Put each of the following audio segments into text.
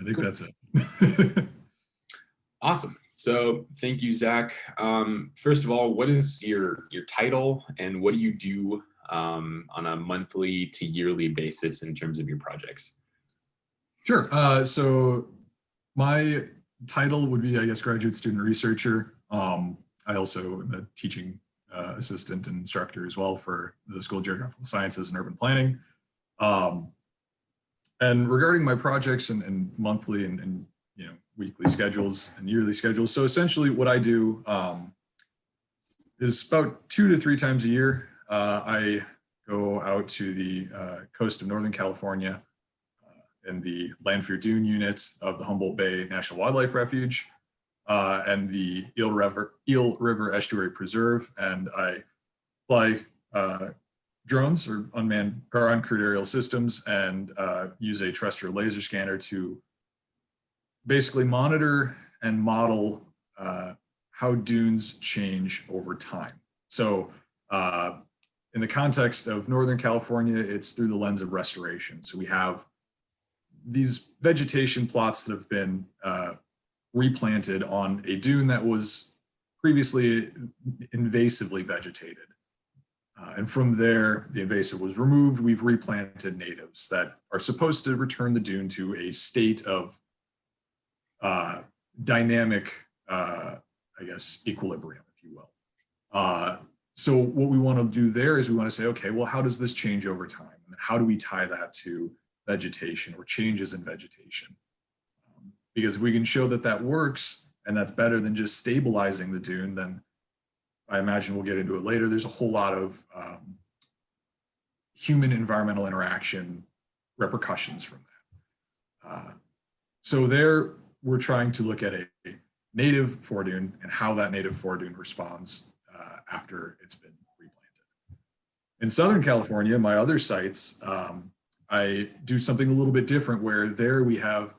I think Cool. that's it. Awesome. So thank you, Zach. First of all, what is your title and what do you do on a monthly to yearly basis in terms of your projects? Sure. So my title would be, I guess, graduate student researcher. I also am a teaching assistant and instructor as well for the School of Geographical Sciences and Urban Planning. Um, and regarding my projects and monthly and weekly schedules and yearly schedules, so essentially what I do is about 2 to 3 times a year. I go out to the coast of Northern California in the Landfear Dune unit of the Humboldt Bay National Wildlife Refuge and the Eel River Estuary Preserve. And I fly drones or unmanned or uncrewed aerial systems and use a terrestrial laser scanner to basically monitor and model how dunes change over time. So in the context of Northern California, it's through the lens of restoration. So we have these vegetation plots that have been replanted on a dune that was previously invasively vegetated. And from there, the invasive was removed. We've replanted natives that are supposed to return the dune to a state of dynamic, I guess, equilibrium, if you will. So what we want to do there is we want to say, okay, well, how does this change over time? And how do we tie that to vegetation or changes in vegetation? Because if we can show that that works and that's better than just stabilizing the dune, then I imagine we'll get into it later. There's a whole lot of human environmental interaction repercussions from that. So there, we're trying to look at a native foredune and how that native foredune responds after it's been replanted. In Southern California, my other sites, I do something a little bit different where there we have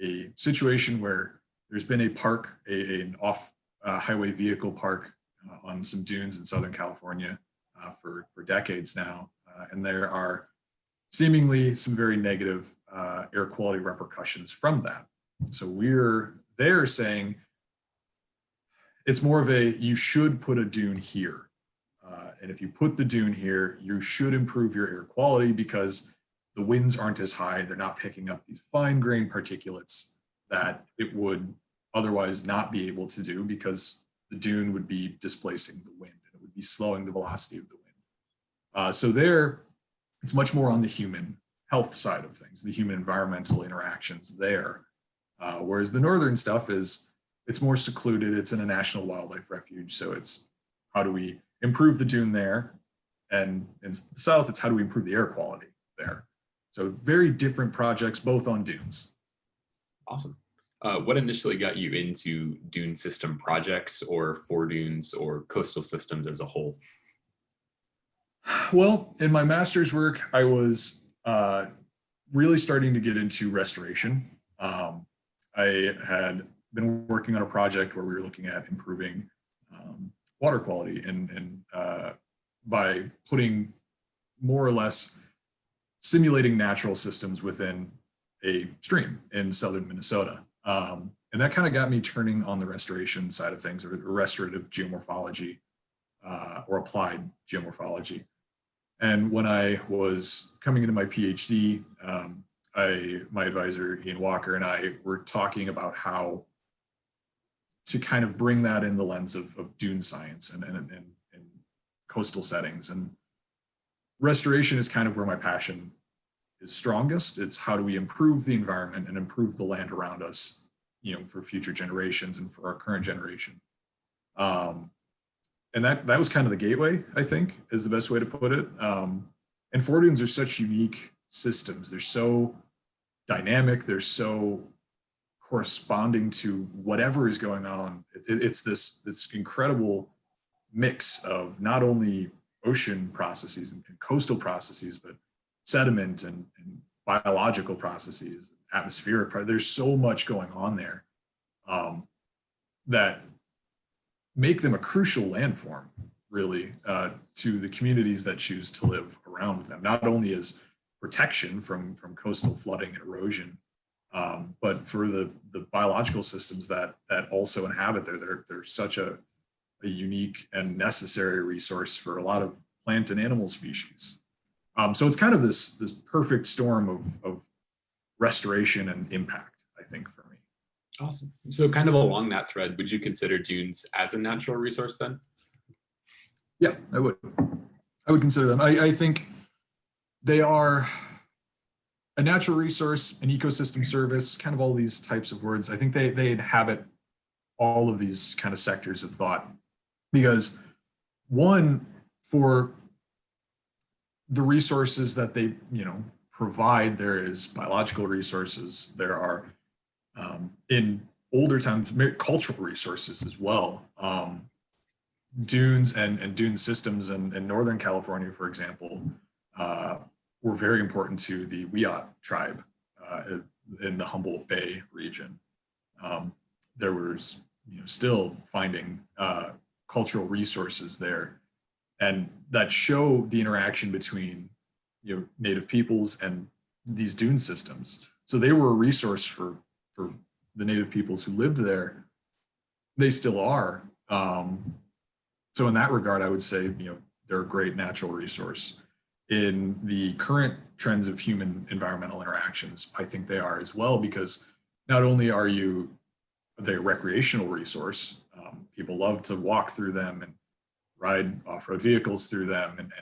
a situation where there's been a park, an off-highway vehicle park on some dunes in Southern California for decades now. And there are seemingly some very negative air quality repercussions from that. So we're there saying it's more of a, you should put a dune here. And if you put the dune here, you should improve your air quality because the winds aren't as high. They're not picking up these fine grained particulates that it would otherwise not be able to do because the dune would be displacing the wind and it would be slowing the velocity of the wind. So there, it's much more on the human health side of things, the human environmental interactions there. Whereas the northern stuff it's more secluded. It's in a national wildlife refuge. So it's how do we improve the dune there? And in the south, it's how do we improve the air quality there? So very different projects, both on dunes. Awesome. What initially got you into dune system projects or foredunes or coastal systems as a whole? Well, in my master's work, I was really starting to get into restoration. I had been working on a project where we were looking at improving water quality and by putting more or less simulating natural systems within a stream in southern Minnesota. And that kind of got me turning on the restoration side of things, or restorative geomorphology, or applied geomorphology. And when I was coming into my PhD, my advisor, Ian Walker, and I were talking about how to kind of bring that in the lens of dune science and coastal settings. And restoration is kind of where my passion is strongest. It's how do we improve the environment and improve the land around us, for future generations and for our current generation. And that was kind of the gateway, I think, is the best way to put it. And foredunes are such unique systems. They're so dynamic. They're so corresponding to whatever is going on. It's this incredible mix of not only ocean processes and coastal processes, but sediment and biological processes, atmospheric. There's so much going on there that make them a crucial landform, really, to the communities that choose to live around them, not only as protection from coastal flooding and erosion, But for the biological systems that also inhabit there, they're such a unique and necessary resource for a lot of plant and animal species. So it's kind of this perfect storm of restoration and impact, I think, for me. Awesome. So kind of along that thread, would you consider dunes as a natural resource then? Yeah, I would. I would consider them. I think they are a natural resource, an ecosystem service, kind of all these types of words. I think they inhabit all of these kind of sectors of thought because one, for the resources that they provide, there is biological resources, there are in older times cultural resources as well. Dunes and dune systems in Northern California, for example, were very important to the Wiyot tribe in the Humboldt Bay region. There was still finding cultural resources there, and that show the interaction between native peoples and these dune systems. So they were a resource for the native peoples who lived there. They still are. So in that regard, I would say they're a great natural resource. In the current trends of human environmental interactions, I think they are as well, because not only are they a recreational resource, people love to walk through them and ride off-road vehicles through them and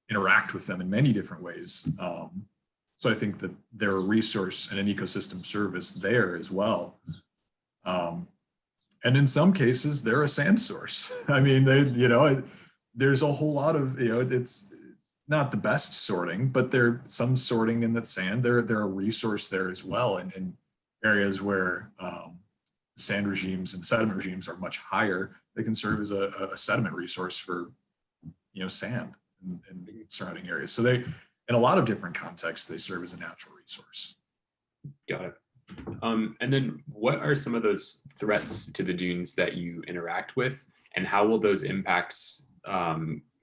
interact with them in many different ways. So I think that they're a resource and an ecosystem service there as well. And in some cases, they're a sand source. I mean, there's a whole lot of, it's not the best sorting, but there's some sorting in that sand. They're a resource there as well. And in areas where sand regimes and sediment regimes are much higher, they can serve as a sediment resource for, sand and surrounding areas. So in a lot of different contexts, they serve as a natural resource. Got it. And then what are some of those threats to the dunes that you interact with, and how will those impacts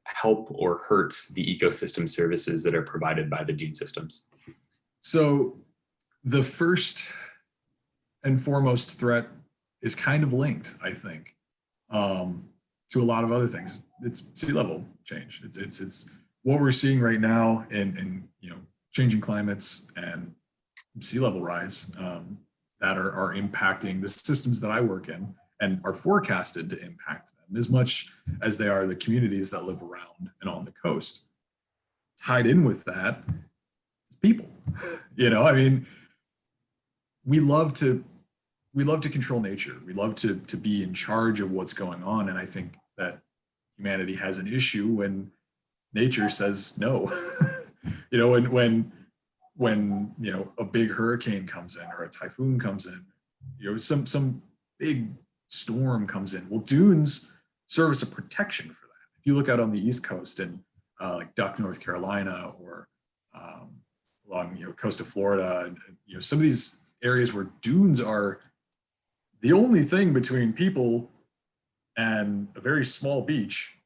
help or hurt the ecosystem services that are provided by the dune systems? So the first and foremost threat is kind of linked, I think, to a lot of other things. It's sea level change. It's what we're seeing right now in changing climates and sea level rise that are impacting the systems that I work in and are forecasted to impact them as much as they are the communities that live around and on the coast. Tied in with that is people. I mean, we love to control nature. We love to be in charge of what's going on. And I think that humanity has an issue when nature says no. When a big hurricane comes in or a typhoon comes in, some big storm comes in. Well, dunes serve as a protection for that. If you look out on the East Coast and like Duck, North Carolina, or along coast of Florida, and some of these areas where dunes are the only thing between people and a very small beach,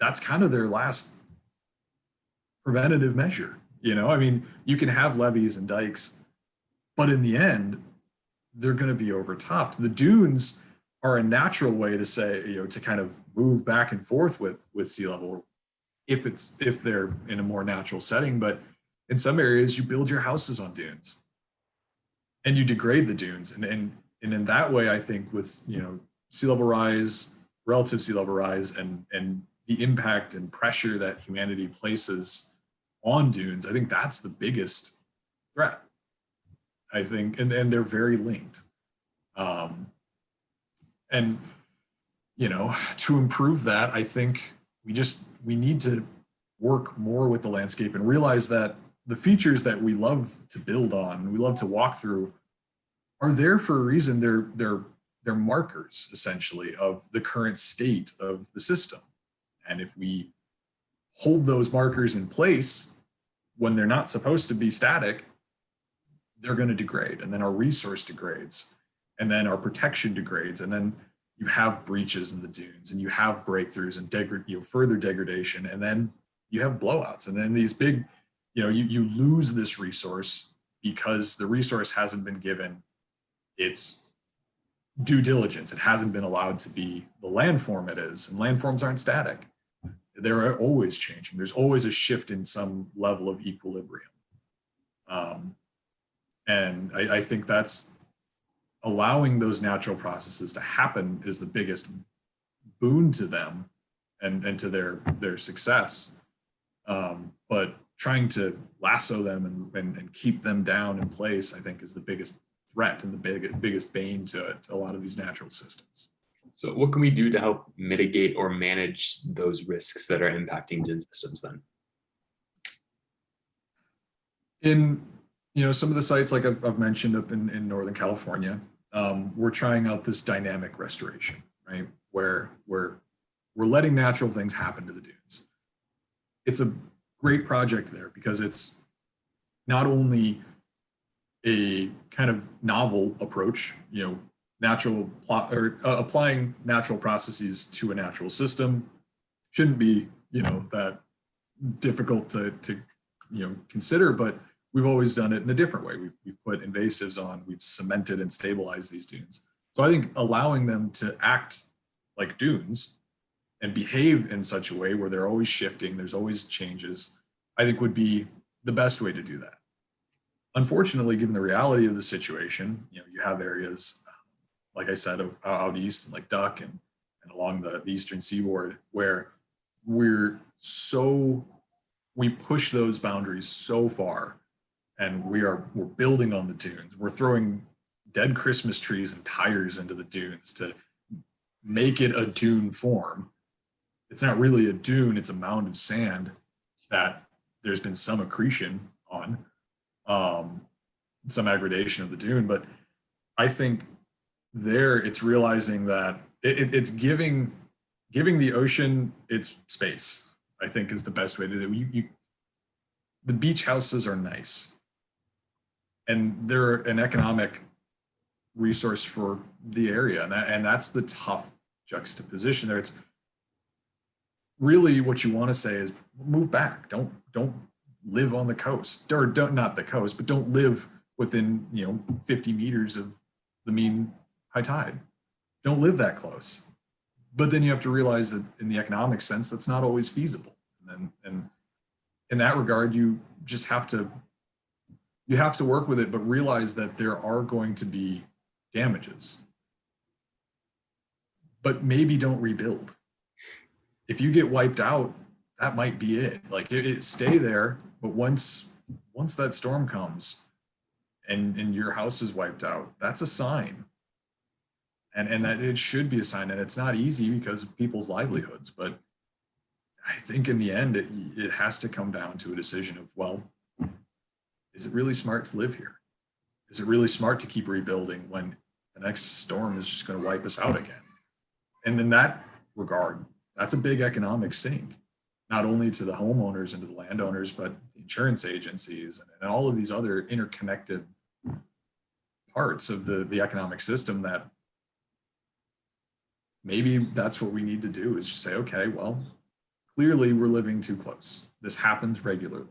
that's kind of their last preventative measure. I mean, you can have levees and dikes, but in the end, they're going to be overtopped. The dunes are a natural way to say, to kind of move back and forth with sea level if they're in a more natural setting. But in some areas, you build your houses on dunes and you degrade the dunes. And in that way, I think with, sea level rise, relative sea level rise, and the impact and pressure that humanity places on dunes, I think that's the biggest threat. I think, and they're very linked. And to improve that, I think we need to work more with the landscape and realize that the features that we love to build on, we love to walk through, are there for a reason. They're markers, essentially, of the current state of the system. And if we hold those markers in place when they're not supposed to be static, they're going to degrade. And then our resource degrades. And then our protection degrades. And then you have breaches in the dunes, and you have breakthroughs and further degradation. And then you have blowouts. And then these big, you lose this resource because the resource hasn't been given its due diligence. It hasn't been allowed to be the landform it is, and landforms aren't static. They're always changing. There's always a shift in some level of equilibrium. And I think that's allowing those natural processes to happen is the biggest boon to them and to their success. But trying to lasso them and keep them down in place, I think, is the biggest threat and the biggest bane to a lot of these natural systems. So what can we do to help mitigate or manage those risks that are impacting dune systems then? In some of the sites like I've mentioned up in Northern California, we're trying out this dynamic restoration, right? Where we're letting natural things happen to the dunes. It's a great project there because it's not only a kind of novel approach, applying natural processes to a natural system shouldn't be, that difficult to consider, but we've always done it in a different way. We've put invasives on, we've cemented and stabilized these dunes. So I think allowing them to act like dunes and behave in such a way where they're always shifting, there's always changes, I think would be the best way to do that. Unfortunately, given the reality of the situation, you have areas, like I said, of out east, like Duck and along the eastern seaboard, where we push those boundaries so far, and we're building on the dunes. We're throwing dead Christmas trees and tires into the dunes to make it a dune form. It's not really a dune, it's a mound of sand that there's been some accretion on, some aggradation of the dune. But I think there it's realizing that it's giving the ocean its space, I think, is the best way to do it. The beach houses are nice, and they're an economic resource for the area, and that's the tough juxtaposition there. It's really what you want to say is move back. Don't live on the coast, or not the coast, but don't live within 50 meters of the mean high tide. Don't live that close. But then you have to realize that in the economic sense, that's not always feasible. And in that regard, you just have to work with it, but realize that there are going to be damages. But maybe don't rebuild. If you get wiped out, that might be it. Like it stay there, but once that storm comes and your house is wiped out, that's a sign. And that it should be a sign. And it's not easy because of people's livelihoods, but I think in the end, it has to come down to a decision of, well, is it really smart to live here? Is it really smart to keep rebuilding when the next storm is just going to wipe us out again? And in that regard, that's a big economic sink, not only to the homeowners and to the landowners, but the insurance agencies and all of these other interconnected parts of the economic system that maybe that's what we need to do, is just say, okay, well, clearly we're living too close. This happens regularly.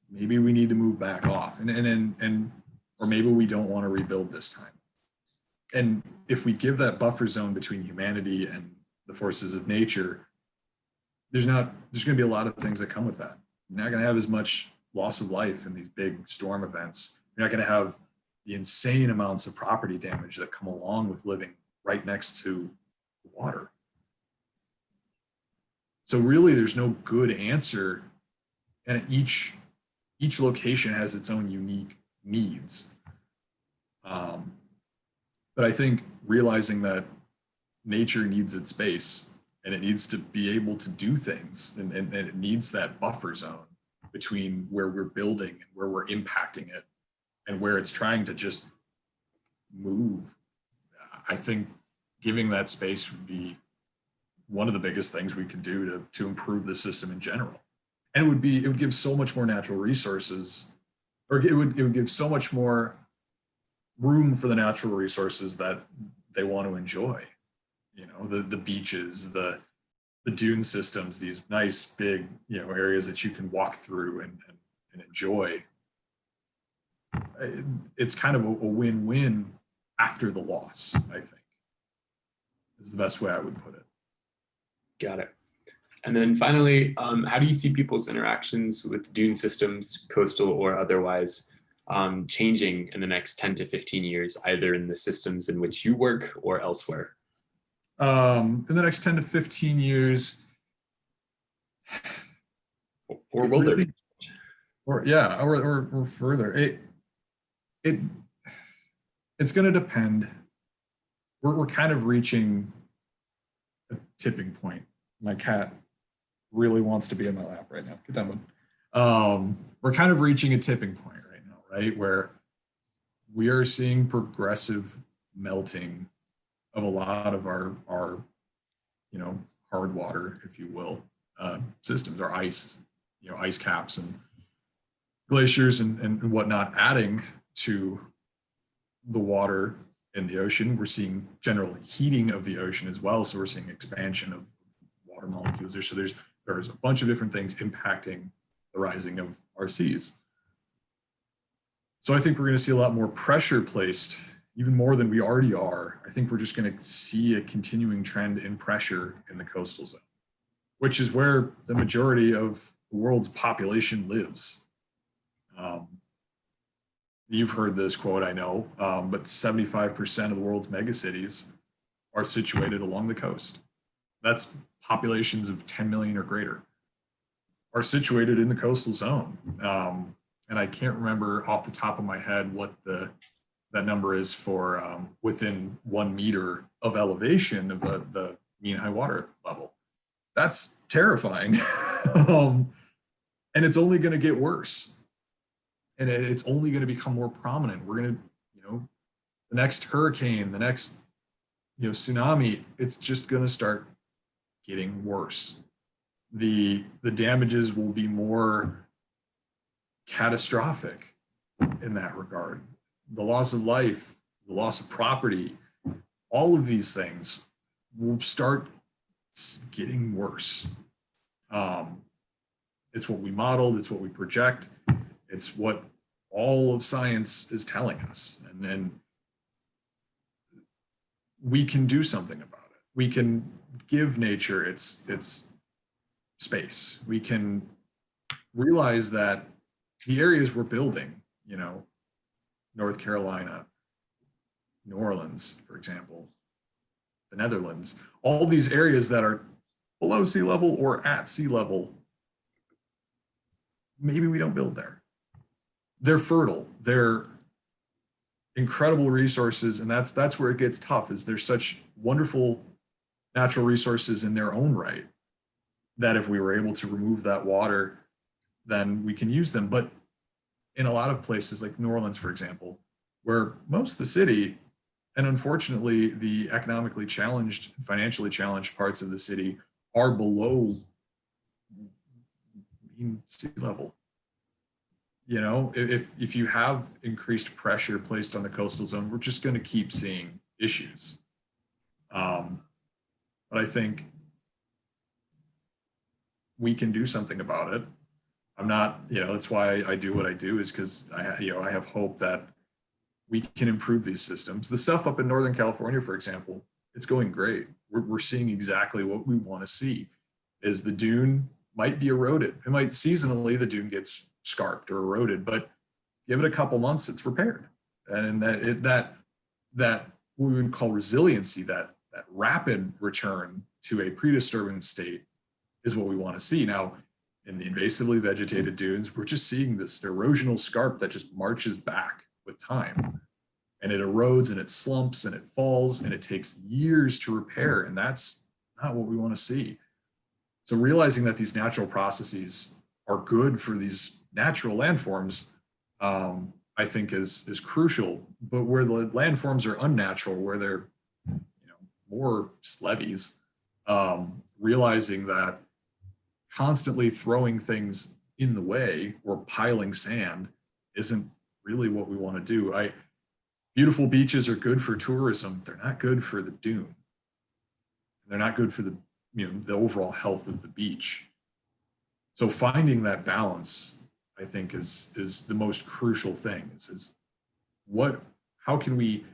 Maybe we need to move back off or maybe we don't want to rebuild this time. And if we give that buffer zone between humanity and the forces of nature, there's going to be a lot of things that come with that. You're not going to have as much loss of life in these big storm events. You're not going to have the insane amounts of property damage that come along with living right next to the water. So really, there's no good answer, and each location has its own unique needs. But I think realizing that nature needs its space and it needs to be able to do things, and it needs that buffer zone between where we're building and where we're impacting it and where it's trying to just move. I think giving that space would be one of the biggest things we could do to improve the system in general. And it would give so much more natural resources, or it would give so much more room for the natural resources that they want to enjoy. The beaches, the dune systems, these nice big areas that you can walk through and enjoy. it's kind of a win-win after the loss, I think, is the best way I would put it. Got it. And then finally, how do you see people's interactions with dune systems, coastal or otherwise, changing in the next 10 to 15 years, either in the systems in which you work or elsewhere? In the next 10 to 15 years, Or will there? Or further. It's going to depend. We're kind of reaching a tipping point. My cat really wants to be in my lap right now. Get down, bud. We're kind of reaching a tipping point right now, right? Where we are seeing progressive melting of a lot of our hard water, if you will, systems, our ice, ice caps and glaciers and whatnot, adding to the water in the ocean. We're seeing general heating of the ocean as well. So we're seeing expansion of water molecules there. So there's a bunch of different things impacting the rising of our seas. So I think we're going to see a lot more pressure placed, even more than we already are. I think we're just going to see a continuing trend in pressure in the coastal zone, which is where the majority of the world's population lives. You've heard this quote, I know, but 75% of the world's megacities are situated along the coast. That's populations of 10 million or greater are situated in the coastal zone. And I can't remember off the top of my head what that number is for within 1 meter of elevation of the mean high water level. That's terrifying. And it's only going to get worse. And it's only going to become more prominent. We're going to, the next hurricane, the next, tsunami, it's just going to start getting worse. The damages will be more catastrophic in that regard. The loss of life, the loss of property, all of these things will start getting worse. It's what we modeled, it's what we project, it's what all of science is telling us. And then we can do something about it. We can give nature its space. We can realize that the areas we're building, North Carolina, New Orleans, for example, the Netherlands, all these areas that are below sea level or at sea level, maybe we don't build there. They're fertile. They're incredible resources, and that's where it gets tough. Is there's such wonderful natural resources in their own right that if we were able to remove that water, then we can use them. But in a lot of places like New Orleans, for example, where most of the city, and unfortunately the economically challenged, financially challenged parts of the city are below sea level. If you have increased pressure placed on the coastal zone, we're just going to keep seeing issues. But I think we can do something about it. I'm not, that's why I do what I do, is because I have hope that we can improve these systems. The stuff up in Northern California, for example, it's going great. We're seeing exactly what we want to see. Is the dune might be eroded. It might seasonally, the dune gets scarped or eroded, but give it a couple months, it's repaired. And that what we would call resiliency, that rapid return to a pre-disturbance state is what we want to see. Now, in the invasively vegetated dunes, we're just seeing this erosional scarp that just marches back with time. And it erodes and it slumps and it falls and it takes years to repair. And that's not what we want to see. So realizing that these natural processes are good for these natural landforms, I think is crucial. But where the landforms are unnatural, where they're more levees, realizing that constantly throwing things in the way or piling sand isn't really what we want to do. Beautiful beaches are good for tourism. They're not good for the dune. They're not good for the overall health of the beach. So finding that balance, I think, is the most crucial thing. Is how can we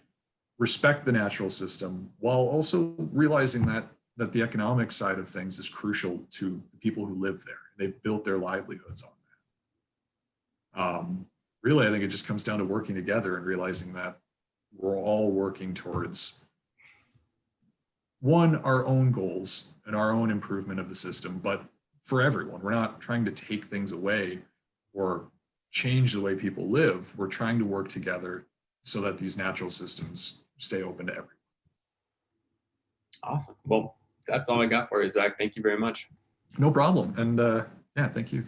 respect the natural system while also realizing that the economic side of things is crucial to the people who live there. They've built their livelihoods on that. Really, I think it just comes down to working together and realizing that we're all working towards our own goals and our own improvement of the system, but for everyone. We're not trying to take things away or change the way people live. We're trying to work together so that these natural systems stay open to everyone. Awesome. Well, that's all I got for you, Zach. Thank you very much. No problem. And yeah, thank you.